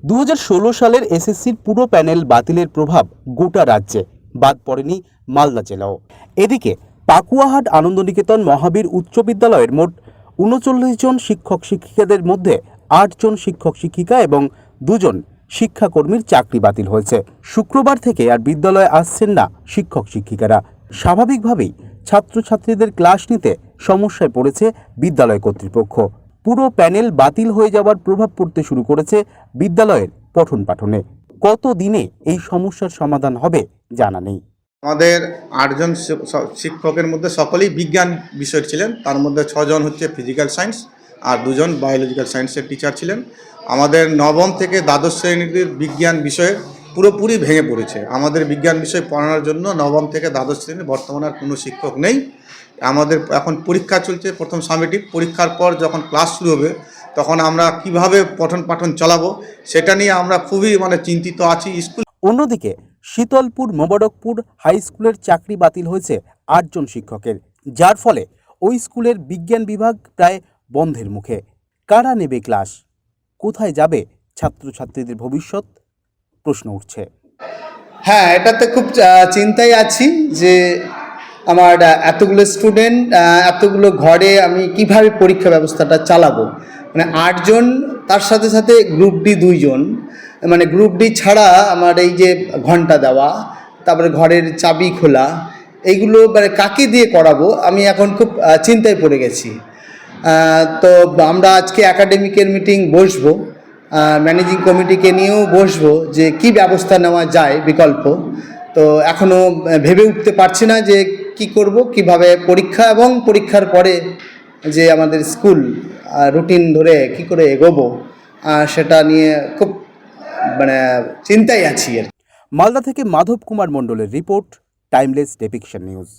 2016 সালের এসএসসির পুরো প্যানেল বাতিলের প্রভাব গোটা রাজ্যে, বাদ পড়েনি মালদা জেলাও। এদিকে পাকুয়াহাট আনন্দনিকেতন মহাবীর উচ্চ বিদ্যালয়ের মোট 39 জন শিক্ষক শিক্ষিকাদের মধ্যে 8 জন শিক্ষক শিক্ষিকা এবং 2 জন শিক্ষাকর্মীর চাকরি বাতিল হয়েছে। শুক্রবার থেকে আর বিদ্যালয়ে আসছেন না শিক্ষক শিক্ষিকারা। স্বাভাবিকভাবেই ছাত্রছাত্রীদের ক্লাস নিতে সমস্যায় পড়েছে বিদ্যালয় কর্তৃপক্ষ। পুরো প্যানেল বাতিল হয়ে যাওয়ার প্রভাব পড়তে শুরু করেছে বিদ্যালয়ের পঠন পাঠনে। কত দিনে এই সমস্যার সমাধান হবে জানা নেই। আমাদের 8 জন শিক্ষকের মধ্যে সকলেই বিজ্ঞান বিষয়ের ছিলেন। তার মধ্যে 6 জন হচ্ছে ফিজিক্যাল সায়েন্স আর 2 জন বায়োলজিক্যাল সায়েন্সের টিচার ছিলেন। আমাদের নবম থেকে দ্বাদশ শ্রেণীর বিজ্ঞান বিষয়ে পুরোপুরি ভেঙে পড়েছে। আমাদের বিজ্ঞান বিষয় পড়ানোর জন্য নবম থেকে দ্বাদশ শ্রেণী বর্তমানে আর কোনো শিক্ষক নেই। আমাদের এখন পরীক্ষা চলছে, প্রথম সামেটিভ পরীক্ষার পর যখন ক্লাস শুরু হবে তখন আমরা কিভাবে পঠন পাঠন চালাবো সেটা নিয়ে আমরা খুবই চিন্তিত আছি। অন্যদিকে শীতলপুর মোবারকপুর হাই স্কুলের চাকরি বাতিল হয়েছে 8 জন শিক্ষকের, যার ফলে ওই স্কুলের বিজ্ঞান বিভাগ প্রায় বন্ধের মুখে। কারা নেবে ক্লাস? কোথায় যাবে ছাত্রছাত্রীদের ভবিষ্যৎ? প্রশ্ন উঠছে। হ্যাঁ, এটাতে খুব চিন্তায় আছি যে আমার এতগুলো স্টুডেন্ট, এতগুলো ঘরে আমি কিভাবে পরীক্ষা ব্যবস্থাটা চালাবো। 8 জন, তার সাথে সাথে গ্রুপ ডি 2 জন। গ্রুপ ডি ছাড়া আমার এই যে ঘন্টা দেওয়া, তারপরে ঘরের চাবি খোলা, এইগুলো কাকে দিয়ে করাবো আমি এখন খুব চিন্তায় পড়ে গেছি। তো আমরা আজকে একাডেমিকের মিটিং বসবো, ম্যানেজিং কমিটিকে নিয়েও বসবো যে কি ব্যবস্থা নেওয়া যায় বিকল্প। তো এখনও ভেবে উঠতে পারছি না যে কি করব, কিভাবে পরীক্ষা এবং পরীক্ষার পরে যে আমাদের স্কুল রুটিন ধরে কি করে এগোবো সেটা নিয়ে খুব চিন্তায় আছি। মালদা থেকে মাধব কুমার মণ্ডলের রিপোর্ট, টাইমলেস ডেপিকশন নিউজ।